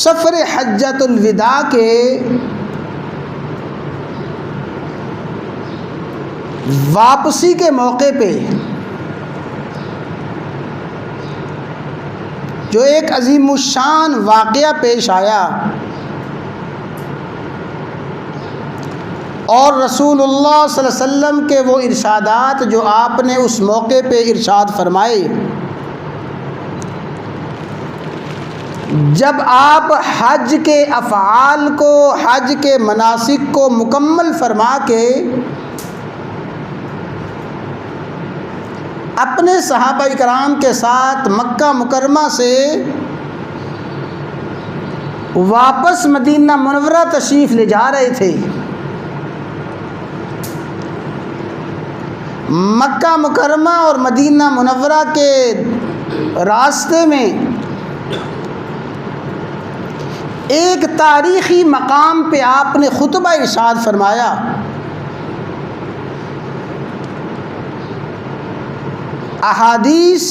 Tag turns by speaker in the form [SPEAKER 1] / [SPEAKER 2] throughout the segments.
[SPEAKER 1] سفر حجۃ الوداع کے واپسی کے موقع پہ جو ایک عظیم الشان واقعہ پیش آیا اور رسول اللہ صلی اللہ علیہ وسلم کے وہ ارشادات جو آپ نے اس موقع پہ ارشاد فرمائے، جب آپ حج کے افعال کو، حج کے مناسک کو مکمل فرما کے اپنے صحابہ کرام کے ساتھ مکہ مکرمہ سے واپس مدینہ منورہ تشریف لے جا رہے تھے، مکہ مکرمہ اور مدینہ منورہ کے راستے میں ایک تاریخی مقام پہ آپ نے خطبہ ارشاد فرمایا۔ احادیث،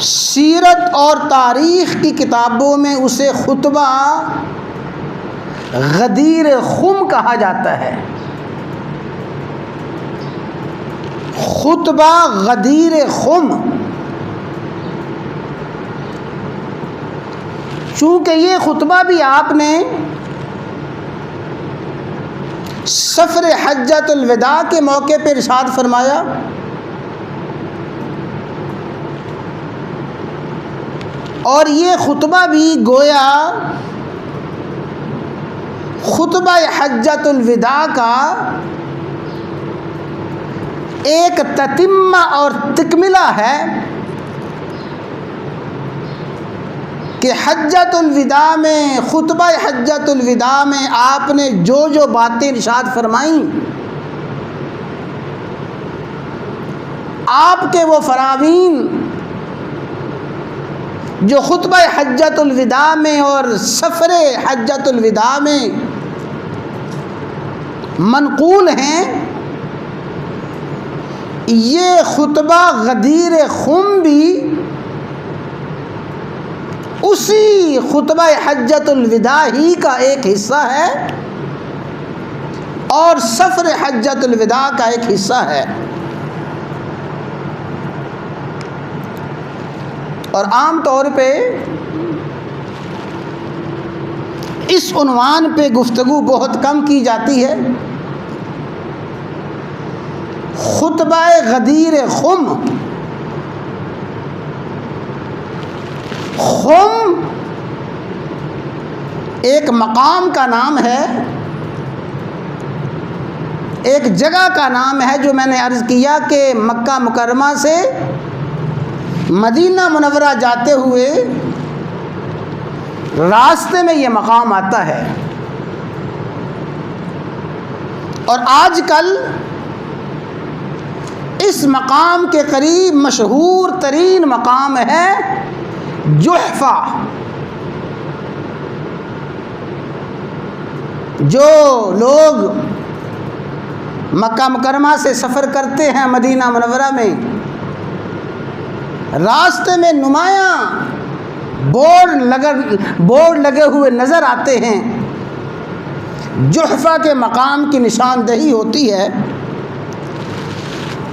[SPEAKER 1] سیرت اور تاریخ کی کتابوں میں اسے خطبہ غدیر خم کہا جاتا ہے۔ خطبہ غدیر خم، چونکہ یہ خطبہ بھی آپ نے سفر حجۃ الوداع کے موقع پہ ارشاد فرمایا، اور یہ خطبہ بھی گویا خطبہ حجۃ الوداع کا ایک تتمہ اور تکملہ ہے کہ حجۃ الوداع میں، خطبہ حجۃ الوداع میں آپ نے جو جو باتیں ارشاد فرمائیں، آپ کے وہ فرامین جو خطبہ حجۃ الوداع میں اور سفر حجۃ الوداع میں منقول ہیں، یہ خطبہ غدیر خم بھی اسی خطبہ حجۃ الوداع ہی کا ایک حصہ ہے اور سفر حجۃ الوداع کا ایک حصہ ہے۔ اور عام طور پہ اس عنوان پہ گفتگو بہت کم کی جاتی ہے، خطبہ غدیر خم۔ خم ایک مقام کا نام ہے، ایک جگہ کا نام ہے، جو میں نے عرض کیا کہ مکہ مکرمہ سے مدینہ منورہ جاتے ہوئے راستے میں یہ مقام آتا ہے۔ اور آج کل اس مقام کے قریب مشہور ترین مقام ہے جحفہ۔ جو لوگ مکہ مکرمہ سے سفر کرتے ہیں مدینہ منورہ میں، راستے میں نمایاں بورڈ لگے ہوئے نظر آتے ہیں، جحفہ کے مقام کی نشاندہی ہوتی ہے۔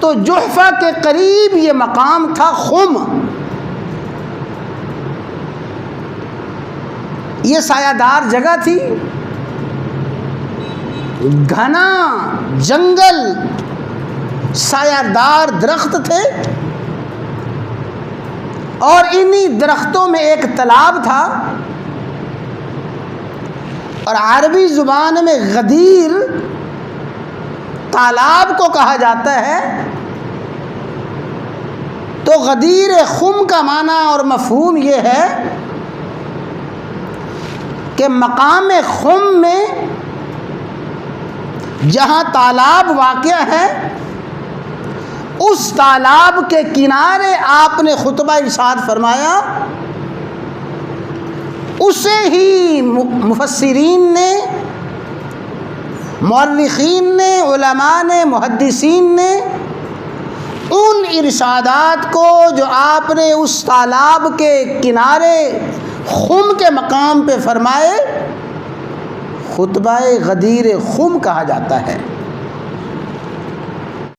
[SPEAKER 1] تو جحفہ کے قریب یہ مقام تھا خم۔ یہ سایہ دار جگہ تھی، گھنا جنگل، سایہ دار درخت تھے، اور انہی درختوں میں ایک تالاب تھا، اور عربی زبان میں غدیر تالاب کو کہا جاتا ہے۔ تو غدیر خم کا معنی اور مفہوم یہ ہے کہ مقام خم میں جہاں تالاب واقع ہے، اس تالاب کے کنارے آپ نے خطبہ ارشاد فرمایا۔ اسے ہی مفسرین نے، مورخین نے، علماء نے، محدثین نے ان ارشادات کو جو آپ نے اس تالاب کے کنارے خم کے مقام پہ فرمائے، خطبہ غدیر خم کہا جاتا ہے۔